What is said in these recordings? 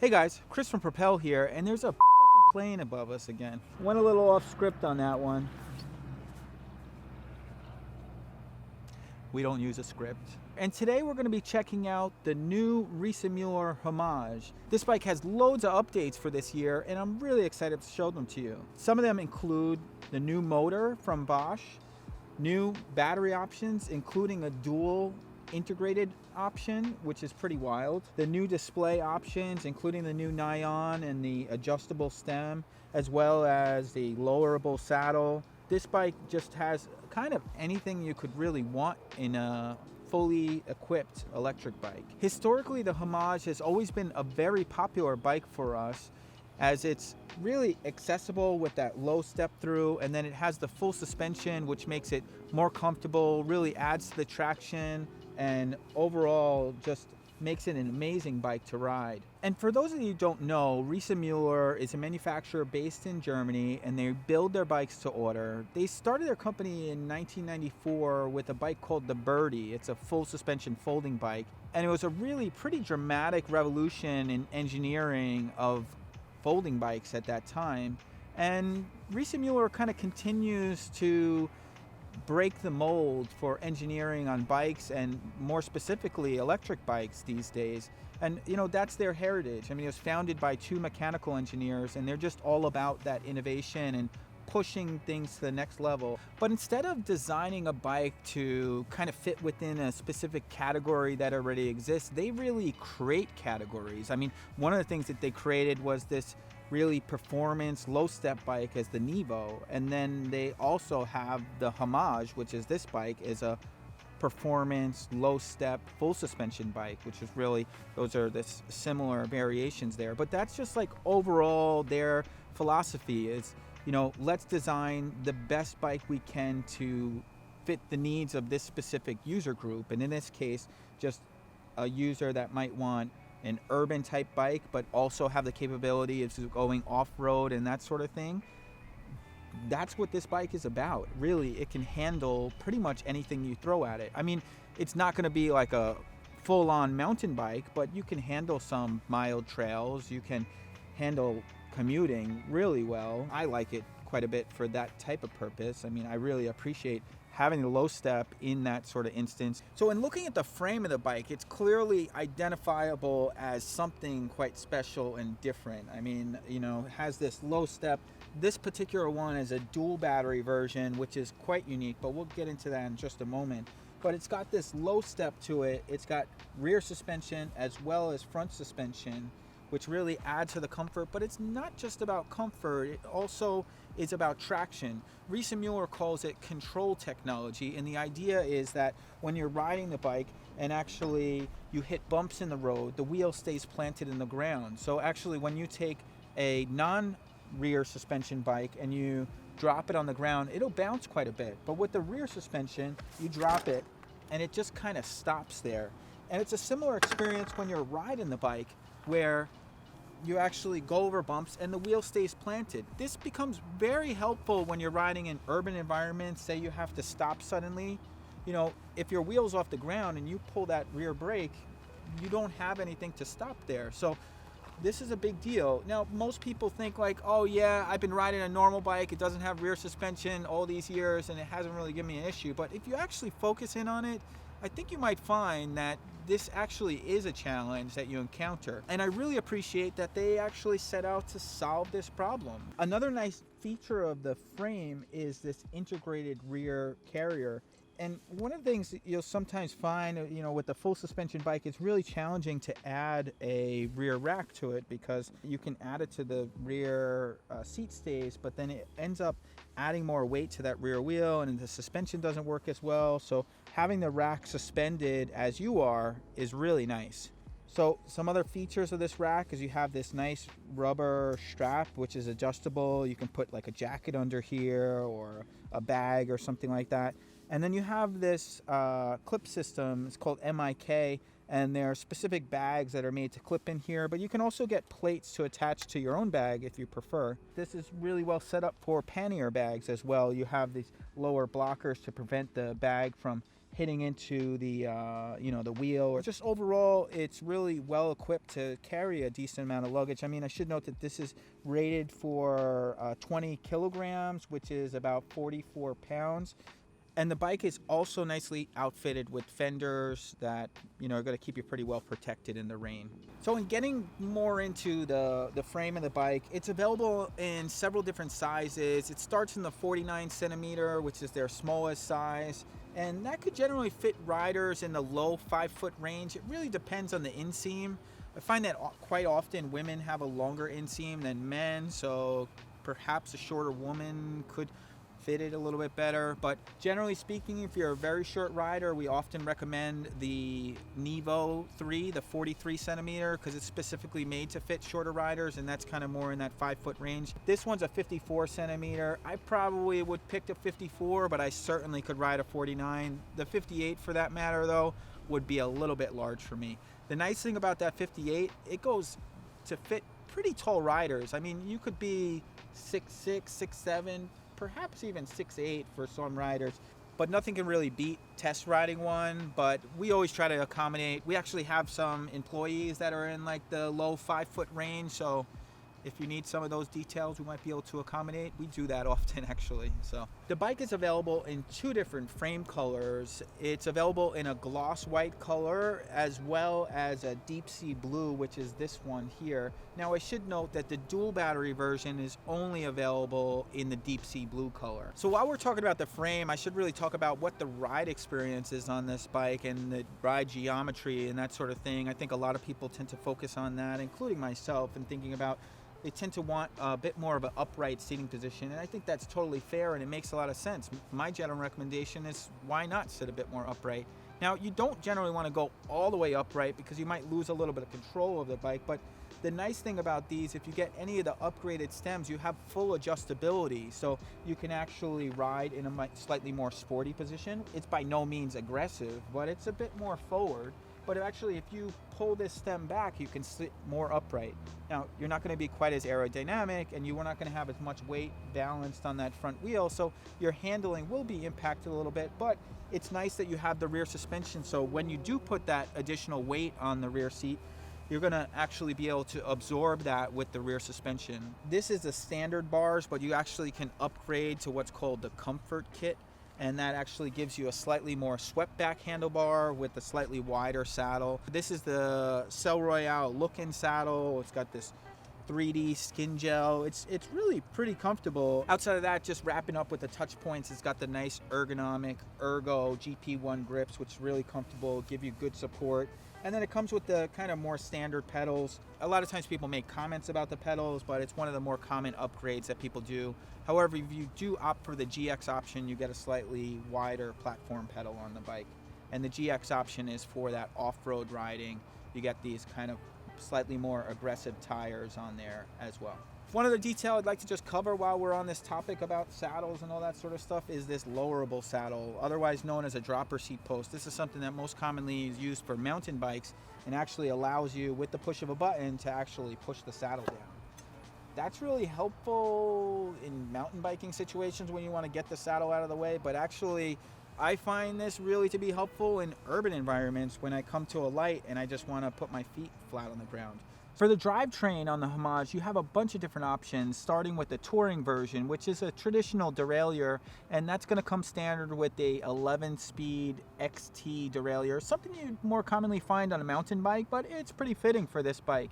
Hey guys, Chris from Propel here, and there's a fucking plane above us again. Went a little off script on that one. We don't use a script. And today we're going to be checking out the new Riese and Muller Homage. This bike has loads of updates for this year, and I'm really excited to show them to you. Some of them include the new motor from Bosch, new battery options, including a dual integrated option, which is pretty wild. The new display options, including the new Nyon and the adjustable stem, as well as the lowerable saddle. This bike just has kind of anything you could really want in a fully equipped electric bike. Historically, the Homage has always been a very popular bike for us, as it's really accessible with that low step through, and then it has the full suspension, which makes it more comfortable, really adds to the traction, and overall just makes it an amazing bike to ride. And for those of you who don't know, Riese and Muller is a manufacturer based in Germany, and they build their bikes to order. They started their company in 1994 with a bike called the Birdie. It's a full suspension folding bike, and it was a really pretty dramatic revolution in engineering of folding bikes at that time. And Riese and Muller kind of continues to break the mold for engineering on bikes, and more specifically electric bikes these days. And you know, that's their heritage. I mean, it was founded by two mechanical engineers, and they're just all about that innovation and pushing things to the next level. But instead of designing a bike to kind of fit within a specific category that already exists, they really create categories. I mean, one of the things that they created was this really performance low step bike as the Nevo, and then they also have the Homage, which is this bike, is a performance low step full suspension bike, which is really, those are the similar variations there. But that's just like overall their philosophy is, you know, let's design the best bike we can to fit the needs of this specific user group, and in this case just a user that might want an urban type bike but also have the capability of going off-road and that sort of thing. That's what this bike is about. Really, it can handle pretty much anything you throw at it. I mean, it's not going to be like a full-on mountain bike, but you can handle some mild trails. You can handle commuting really well. I like it quite a bit for that type of purpose. I mean, I really appreciate having the low step in that sort of instance. So in looking at the frame of the bike, it's clearly identifiable as something quite special and different. I mean, you know, it has this low step. This particular one is a dual battery version, which is quite unique, but we'll get into that in just a moment. But it's got this low step to it. It's got rear suspension as well as front suspension, which really add to the comfort. But it's not just about comfort, it also is about traction. Riese and Muller calls it control technology, and the idea is that when you're riding the bike and actually you hit bumps in the road, the wheel stays planted in the ground. So actually when you take a non-rear suspension bike and you drop it on the ground, it'll bounce quite a bit. But with the rear suspension, you drop it and it just kind of stops there. And it's a similar experience when you're riding the bike, where you actually go over bumps and the wheel stays planted. This becomes very helpful when you're riding in urban environments. Say you have to stop suddenly. You know, if your wheel's off the ground and you pull that rear brake, you don't have anything to stop there. So this is a big deal. Now, most people think like, oh yeah, I've been riding a normal bike, it doesn't have rear suspension all these years and it hasn't really given me an issue. But if you actually focus in on it, I think you might find that this actually is a challenge that you encounter. And I really appreciate that they actually set out to solve this problem. Another nice feature of the frame is this integrated rear carrier. And one of the things that you'll sometimes find, you know, with the full suspension bike, it's really challenging to add a rear rack to it, because you can add it to the rear seat stays, but then it ends up adding more weight to that rear wheel, and the suspension doesn't work as well. So having the rack suspended as you are is really nice. So some other features of this rack is you have this nice rubber strap, which is adjustable. You can put like a jacket under here or a bag or something like that. And then you have this clip system. It's called MIK, and there are specific bags that are made to clip in here, but you can also get plates to attach to your own bag if you prefer. This is really well set up for pannier bags as well. You have these lower blockers to prevent the bag from hitting into the the wheel, or just overall it's really well equipped to carry a decent amount of luggage. I mean, I should note that this is rated for 20 kilograms, which is about 44 pounds. And the bike is also nicely outfitted with fenders that, are going to keep you pretty well protected in the rain. So in getting more into the frame of the bike, it's available in several different sizes. It starts in the 49 centimeter, which is their smallest size. And that could generally fit riders in the low 5-foot range. It really depends on the inseam. I find that quite often women have a longer inseam than men, so perhaps a shorter woman could fit it a little bit better. But generally speaking, if you're a very short rider, we often recommend the Nevo 3, the 43 centimeter, because it's specifically made to fit shorter riders, and that's kind of more in that 5-foot range. This one's a 54 centimeter. I probably would pick a 54, but I certainly could ride a 49. The 58, for that matter, though, would be a little bit large for me. The nice thing about that 58, it goes to fit pretty tall riders. I mean, you could be 6'6", 6'7", perhaps even 6'8" for some riders, but nothing can really beat test riding one. But we always try to accommodate. We actually have some employees that are in like the low 5-foot range, so if you need some of those details, we might be able to accommodate. We do that often, actually. So the bike is available in 2 different frame colors. It's available in a gloss white color as well as a deep sea blue, which is this one here. Now I should note that the dual battery version is only available in the deep sea blue color. So while we're talking about the frame, I should really talk about what the ride experience is on this bike and the ride geometry and that sort of thing. I think a lot of people tend to focus on that, including myself, and thinking about they tend to want a bit more of an upright seating position, and I think that's totally fair and it makes a lot of sense. My general recommendation is, why not sit a bit more upright? Now, you don't generally want to go all the way upright because you might lose a little bit of control of the bike, but the nice thing about these, if you get any of the upgraded stems, you have full adjustability, so you can actually ride in a slightly more sporty position. It's by no means aggressive, but it's a bit more forward. But actually, if you pull this stem back, you can sit more upright. Now, you're not going to be quite as aerodynamic, and you are not going to have as much weight balanced on that front wheel, so your handling will be impacted a little bit, but it's nice that you have the rear suspension, so when you do put that additional weight on the rear seat, you're going to actually be able to absorb that with the rear suspension. This is the standard bars, but you actually can upgrade to what's called the Comfort Kit, and that actually gives you a slightly more swept back handlebar with a slightly wider saddle. This is the Cell Royale look-in saddle. It's got this 3D skin gel. It's really pretty comfortable. Outside of that, just wrapping up with the touch points, it's got the nice ergonomic Ergo GP1 grips, which is really comfortable, give you good support. And then it comes with the kind of more standard pedals. A lot of times people make comments about the pedals, but it's one of the more common upgrades that people do. However, if you do opt for the GX option, you get a slightly wider platform pedal on the bike. And the GX option is for that off-road riding. You get these kind of slightly more aggressive tires on there as well. One other detail I'd like to just cover while we're on this topic about saddles and all that sort of stuff is this lowerable saddle, otherwise known as a dropper seat post. This is something that most commonly is used for mountain bikes and actually allows you, with the push of a button, to actually push the saddle down. That's really helpful in mountain biking situations when you want to get the saddle out of the way, but actually I find this really to be helpful in urban environments when I come to a light and I just want to put my feet flat on the ground. For the drivetrain on the Homage, you have a bunch of different options, starting with the touring version, which is a traditional derailleur, and that's going to come standard with a 11-speed XT derailleur, something you more commonly find on a mountain bike, but it's pretty fitting for this bike.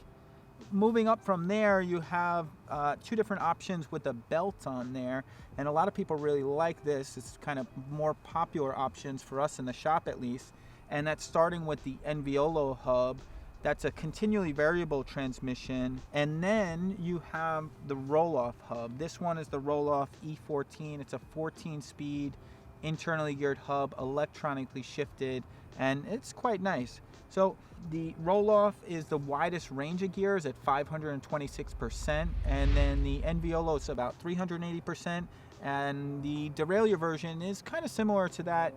Moving up from there, you have 2 different options with a belt on there, and a lot of people really like this. It's kind of more popular options for us in the shop at least, and that's starting with the Enviolo hub. That's a continually variable transmission, and then you have the roll-off hub. This one is the roll-off E14. It's a 14-speed internally geared hub, electronically shifted, and it's quite nice. So the roll-off is the widest range of gears at 526%, and then the Enviolo is about 380%, and the derailleur version is kind of similar to that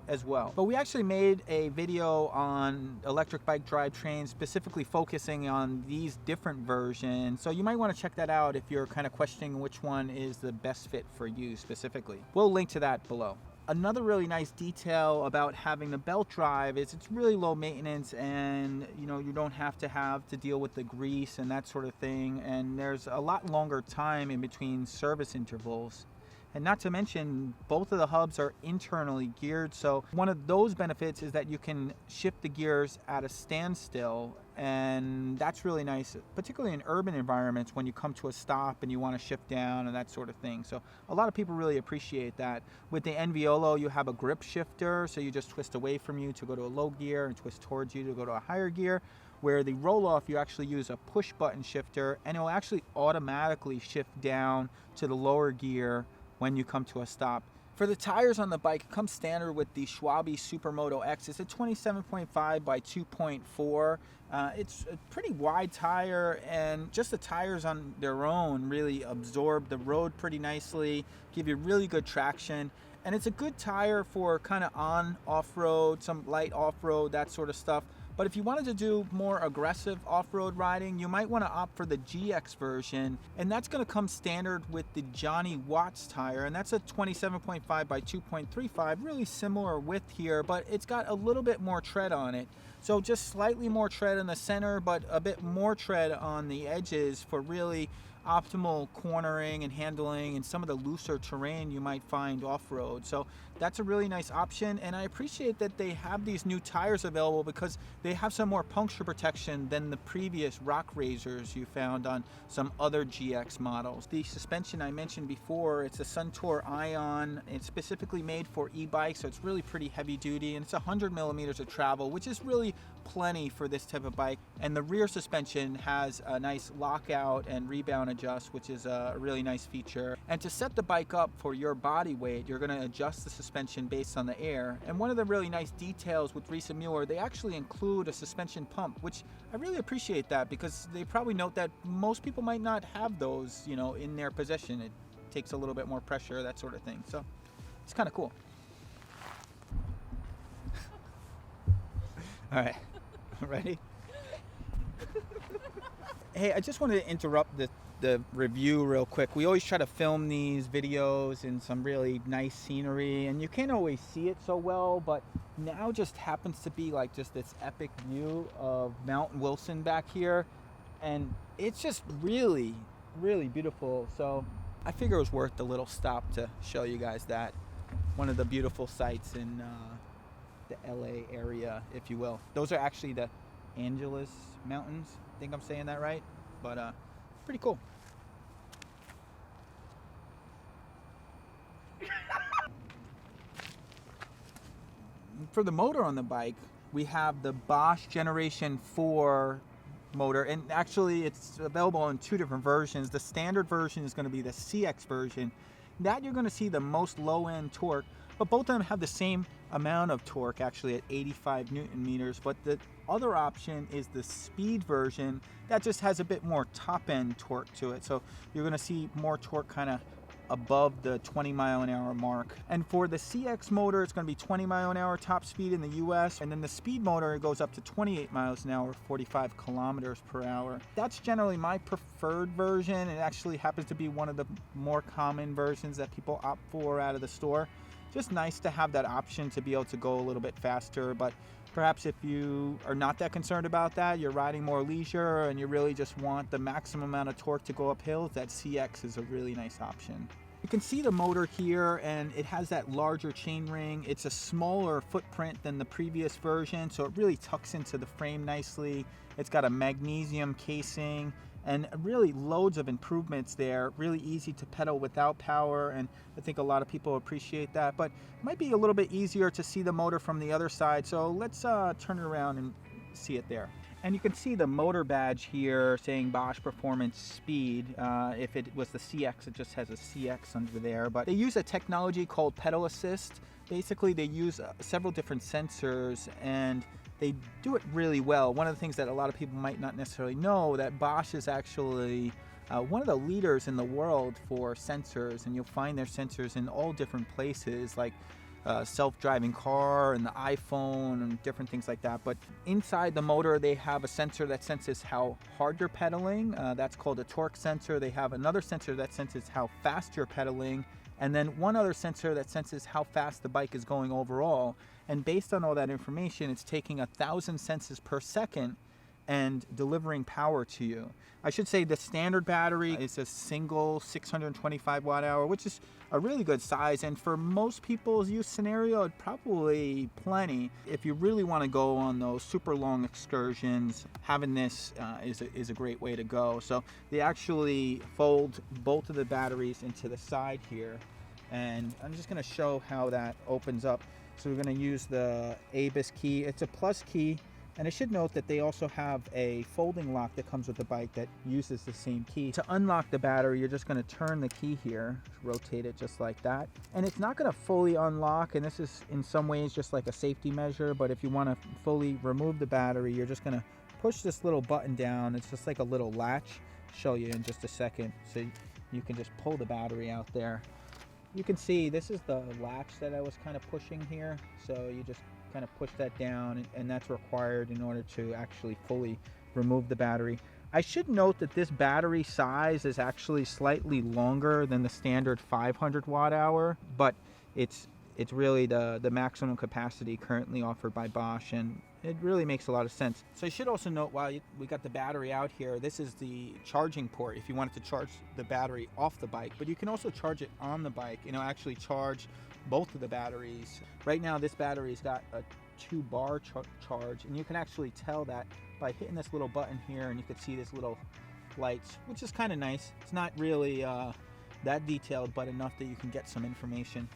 as well. But we actually made a video on electric bike drivetrains specifically focusing on these different versions, so you might want to check that out if you're kind of questioning which one is the best fit for you specifically. We'll link to that below. Another really nice detail about having the belt drive is it's really low maintenance, and you don't have to deal with the grease and that sort of thing, and there's a lot longer time in between service intervals. And not to mention, both of the hubs are internally geared, so one of those benefits is that you can shift the gears at a standstill, and that's really nice, particularly in urban environments when you come to a stop and you want to shift down and that sort of thing. So a lot of people really appreciate that. With the Enviolo, you have a grip shifter, so you just twist away from you to go to a low gear and twist towards you to go to a higher gear. Where the roll-off, you actually use a push-button shifter, and it will actually automatically shift down to the lower gear when you come to a stop. For the tires on the bike, it comes standard with the Schwalbe Supermoto X. It's a 27.5 by 2.4. It's a pretty wide tire, and just the tires on their own really absorb the road pretty nicely, give you really good traction. And it's a good tire for kind of on off-road, some light off-road, that sort of stuff. But if you wanted to do more aggressive off-road riding, you might want to opt for the GX version, and that's going to come standard with the Johnny Watts tire, and that's a 27.5 by 2.35, really similar width here, but it's got a little bit more tread on it. So just slightly more tread in the center, but a bit more tread on the edges for really optimal cornering and handling and some of the looser terrain you might find off-road. So that's a really nice option, and I appreciate that they have these new tires available because they have some more puncture protection than the previous rock razors you found on some other GX models. The suspension I mentioned before, it's a Suntour Ion. It's specifically made for e-bikes, so it's really pretty heavy duty, and it's 100 millimeters of travel, which is really plenty for this type of bike. And the rear suspension has a nice lockout and rebound adjust, which is a really nice feature. And to set the bike up for your body weight, you're going to adjust the suspension based on the air. And one of the really nice details with Riese and Muller, they actually include a suspension pump, which I really appreciate that because they probably note that most people might not have those, in their possession. It takes a little bit more pressure, that sort of thing. So it's kind of cool. All right, ready? Hey, I just wanted to interrupt the review real quick. We always try to film these videos in some really nice scenery, and you can't always see it so well, but now just happens to be like just this epic view of Mount Wilson back here, and it's just really, really beautiful. So I figure it was worth the little stop to show you guys that. One of the beautiful sights in the LA area, if you will. Those are actually the Angeles Mountains. I think I'm saying that right, but pretty cool. For the motor on the bike, we have the Bosch Generation 4 motor, and actually it's available in two different versions. The standard version is going to be the CX version. That you're going to see the most low-end torque, but both of them have the same amount of torque, actually at 85 Newton meters. But the other option is the speed version that just has a bit more top-end torque to it. So you're going to see more torque kind of above the 20 mile an hour mark. And for the CX motor, it's going to be 20 mile an hour top speed in the US, and then the speed motor goes up to 28 miles an hour, 45 kilometers per hour. That's generally my preferred version. It actually happens to be one of the more common versions that people opt for out of the store. Just nice to have that option to be able to go a little bit faster, but perhaps if you are not that concerned about that, you're riding more leisure and you really just want the maximum amount of torque to go up hills, that CX is a really nice option. You can see the motor here, and it has that larger chainring. It's a smaller footprint than the previous version, so it really tucks into the frame nicely. It's got a magnesium casing and really loads of improvements there. Really easy to pedal without power, and I think a lot of people appreciate that, but it might be a little bit easier to see the motor from the other side, so let's turn it around and see it there. And you can see the motor badge here saying Bosch Performance Speed. If it was the CX, it just has a CX under there. But they use a technology called pedal assist. Basically, they use several different sensors, and they do it really well. One of the things that a lot of people might not necessarily know, that Bosch is actually one of the leaders in the world for sensors, and you'll find their sensors in all different places, like self-driving car and the iPhone and different things like that. But inside the motor, they have a sensor that senses how hard you're pedaling. That's called a torque sensor. They have another sensor that senses how fast you're pedaling, and then one other sensor that senses how fast the bike is going overall. And based on all that information, it's taking 1,000 senses per second and delivering power to you. I should say the standard battery is a single 625 watt hour, which is a really good size, and for most people's use scenario, it's probably plenty. If you really want to go on those super long excursions, having this is a great way to go. So they actually fold both of the batteries into the side here, and I'm just going to show how that opens up. So we're going to use the ABIS key. It's a plus key. And I should note that they also have a folding lock that comes with the bike that uses the same key. To unlock the battery, you're just going to turn the key here, rotate it just like that. And it's not going to fully unlock, and this is in some ways just like a safety measure, but if you want to fully remove the battery, you're just going to push this little button down. It's just like a little latch. I'll show you in just a second. So you can just pull the battery out there. You can see this is the latch that I was kind of pushing here. So you just kind of push that down, and that's required in order to actually fully remove the battery. I should note that this battery size is actually slightly longer than the standard 500 watt hour, but it's really the maximum capacity currently offered by Bosch, and it really makes a lot of sense. So I should also note, while we got the battery out here, this is the charging port if you wanted to charge the battery off the bike, but you can also charge it on the bike, actually charge both of the batteries. Right now this battery's got a 2-bar charge, and you can actually tell that by hitting this little button here, and you can see this little lights, which is kind of nice. It's not really that detailed, but enough that you can get some information.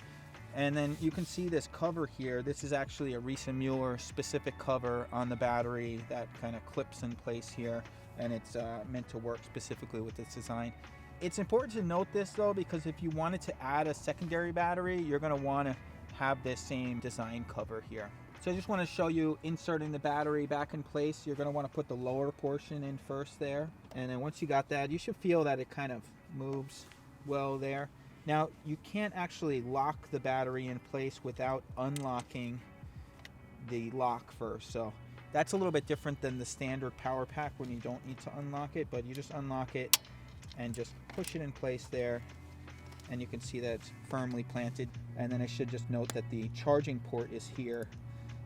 And then you can see this cover here. This is actually a Riese and Muller specific cover on the battery that kind of clips in place here, and it's meant to work specifically with this design. It's important to note this though, because if you wanted to add a secondary battery, you're going to want to have this same design cover here. So I just want to show you inserting the battery back in place. You're going to want to put the lower portion in first there, and then once you got that, you should feel that it kind of moves well there. Now you can't actually lock the battery in place without unlocking the lock first, so that's a little bit different than the standard power pack when you don't need to unlock it, but you just unlock it and just push it in place there, and you can see that it's firmly planted. And then I should just note that the charging port is here,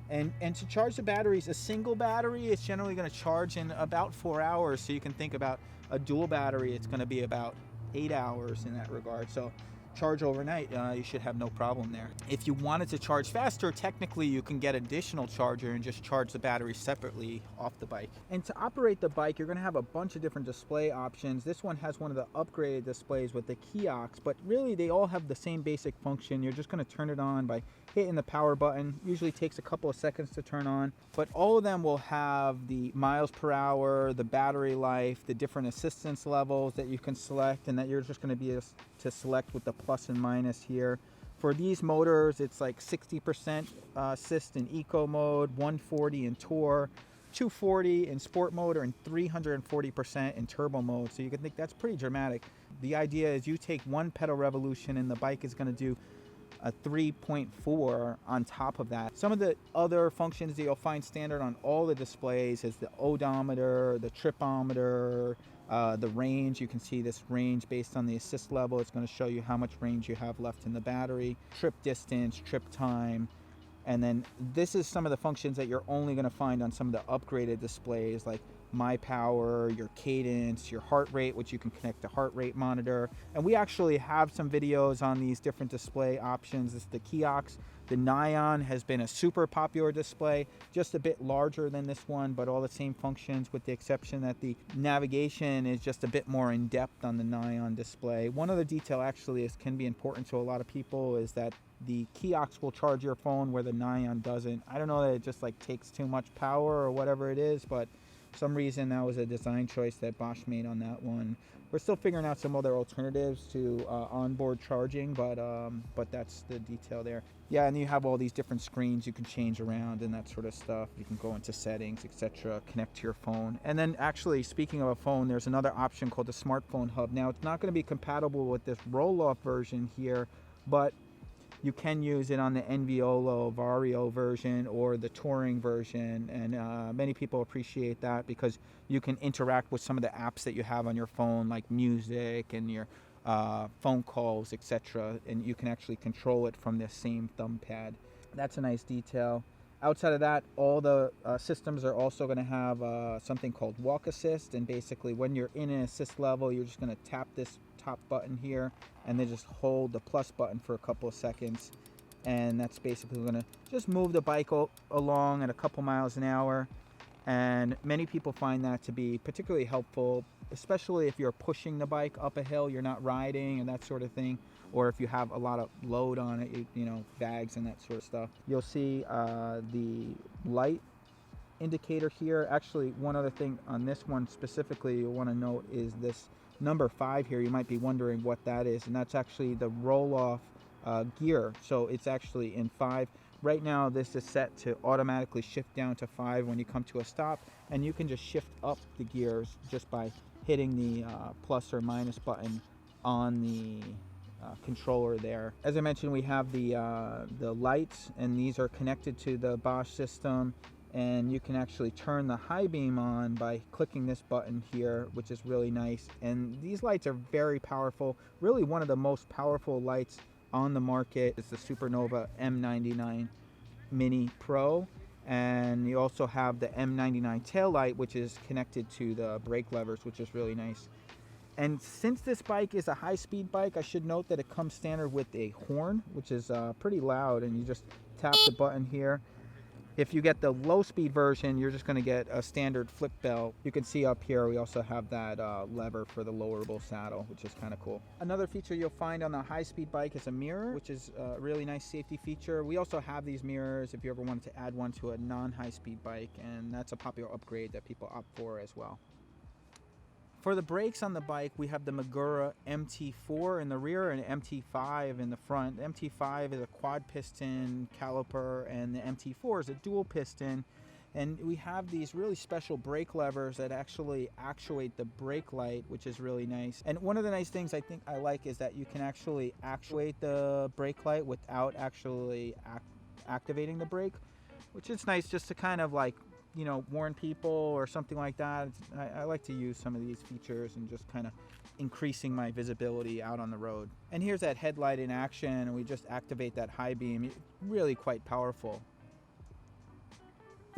and to charge the batteries, a single battery is generally going to charge in about 4 hours, so you can think about a dual battery, it's going to be about 8 hours in that regard. So charge overnight, you should have no problem there. If you wanted to charge faster, technically you can get additional charger and just charge the battery separately off the bike. And to operate the bike, you're going to have a bunch of different display options. This one has one of the upgraded displays with the Kiox, but really they all have the same basic function. You're just going to turn it on by hitting the power button. Usually takes a couple of seconds to turn on, but all of them will have the miles per hour, the battery life, the different assistance levels that you can select, and that you're just going to be able to select with the plus and minus here. For these motors, it's like 60% assist in eco mode, 140 in tour, 240 in sport motor, and 340% in turbo mode. So you can think that's pretty dramatic. The idea is you take one pedal revolution and the bike is going to do a 3.4 on top of that. Some of the other functions that you'll find standard on all the displays is the odometer, the tripometer, the range. You can see this range based on the assist level. It's going to show you how much range you have left in the battery, trip distance, trip time. And then this is some of the functions that you're only going to find on some of the upgraded displays, like my power, your cadence, your heart rate, which you can connect to heart rate monitor. And we actually have some videos on these different display options. This is the Kiox. The Nyon has been a super popular display, just a bit larger than this one, but all the same functions, with the exception that the navigation is just a bit more in depth on the Nyon display. One other detail actually can be important to a lot of people is that the Kiox will charge your phone where the Nyon doesn't. I don't know that it just like takes too much power or whatever it is, but for some reason that was a design choice that Bosch made on that one. We're still figuring out some other alternatives to onboard charging, but that's the detail there. Yeah, and you have all these different screens you can change around and that sort of stuff. You can go into settings, etc., connect to your phone. And then actually, speaking of a phone, there's another option called the Smart Phone Hub. Now, it's not going to be compatible with this roll-off version here, but you can use it on the Enviolo Vario version or the Touring version, and many people appreciate that because you can interact with some of the apps that you have on your phone, like music and your phone calls, etc. And you can actually control it from the same thumb pad. That's a nice detail. Outside of that, all the systems are also going to have something called walk assist, and basically when you're in an assist level, you're just going to tap this top button here and then just hold the plus button for a couple of seconds, and that's basically going to just move the bike along at a couple miles an hour. And many people find that to be particularly helpful, especially if you're pushing the bike up a hill, you're not riding and that sort of thing, or if you have a lot of load on it, you know, bags and that sort of stuff. You'll see the light indicator here. Actually, one other thing on this one specifically you'll want to note is this number 5 here. You might be wondering what that is, and that's actually the roll-off gear. So it's actually in 5. Right now this is set to automatically shift down to 5 when you come to a stop, and you can just shift up the gears just by hitting the plus or minus button on the controller there. As I mentioned, we have the lights, and these are connected to the Bosch system, and you can actually turn the high beam on by clicking this button here, which is really nice. And these lights are very powerful, really one of the most powerful lights on the market. It's the Supernova M99 Mini Pro, and you also have the M99 tail light, which is connected to the brake levers, which is really nice. And since this bike is a high-speed bike, I should note that it comes standard with a horn, which is pretty loud, and you just tap the button here. If you get the low-speed version, you're just going to get a standard flip bell. You can see up here we also have that lever for the lowerable saddle, which is kind of cool. Another feature you'll find on the high-speed bike is a mirror, which is a really nice safety feature. We also have these mirrors if you ever wanted to add one to a non-high-speed bike, and that's a popular upgrade that people opt for as well. For the brakes on the bike, we have the Magura MT4 in the rear and MT5 in the front. The MT5 is a quad piston caliper, and the MT4 is a dual piston. And we have these really special brake levers that actually actuate the brake light, which is really nice. And one of the nice things I think I like is that you can actually actuate the brake light without actually activating the brake, which is nice just to kind of like, you know, warn people or something like that. I like to use some of these features and just kind of increasing my visibility out on the road. And here's that headlight in action, and we just activate that high beam. Really quite powerful.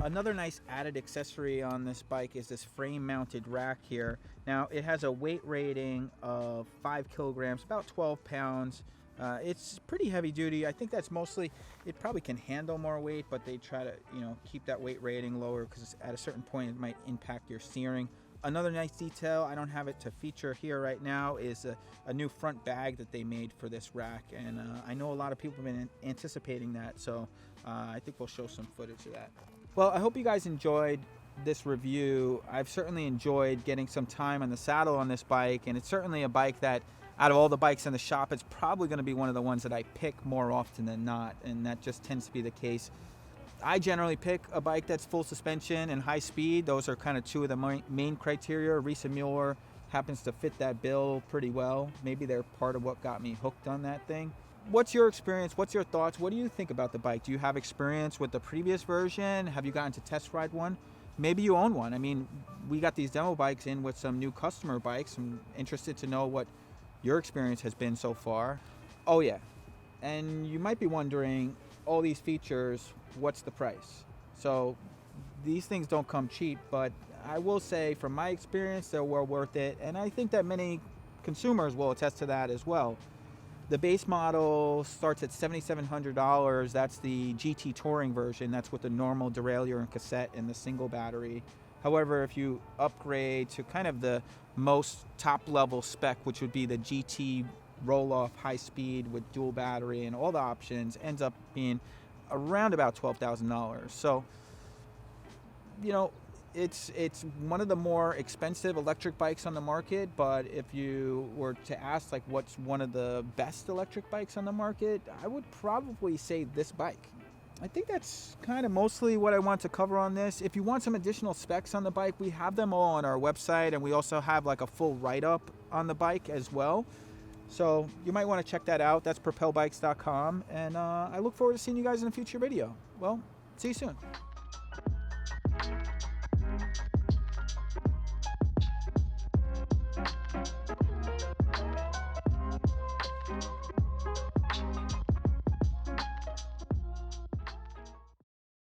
Another nice added accessory on this bike is this frame mounted rack here. Now it has a weight rating of 5 kilograms, about 12 pounds. It's pretty heavy duty. I think that's mostly, it probably can handle more weight, but they try to, you know, keep that weight rating lower because at a certain point it might impact your steering. Another nice detail, I don't have it to feature here right now, is a new front bag that they made for this rack, and I know a lot of people have been anticipating that, so I think we'll show some footage of that. Well, I hope you guys enjoyed this review. I've certainly enjoyed getting some time on the saddle on this bike, and it's certainly a bike that out of all the bikes in the shop, it's probably going to be one of the ones that I pick more often than not, and that just tends to be the case. I generally pick a bike that's full suspension and high speed. Those are kind of two of the main criteria. Riese and Muller happens to fit that bill pretty well. Maybe they're part of what got me hooked on that thing. What's your experience? What's your thoughts? What do you think about the bike? Do you have experience with the previous version? Have you gotten to test ride one? Maybe you own one. I mean, we got these demo bikes in with some new customer bikes. I'm interested to know what your experience has been so far. Oh yeah, and you might be wondering, all these features, what's the price? So these things don't come cheap, but I will say from my experience they're well worth it, and I think that many consumers will attest to that as well. The base model starts at $7,700. That's the GT Touring version. That's with the normal derailleur and cassette and the single battery. However, if you upgrade to kind of the most top level spec, which would be the GT roll-off high speed with dual battery and all the options, ends up being around about $12,000. So, you know, it's one of the more expensive electric bikes on the market, but if you were to ask like what's one of the best electric bikes on the market, I would probably say this bike. I think that's kind of mostly what I want to cover on this. If you want some additional specs on the bike, we have them all on our website, and we also have like a full write-up on the bike as well. So you might want to check that out. That's propelbikes.com, and I look forward to seeing you guys in a future video. Well, see you soon.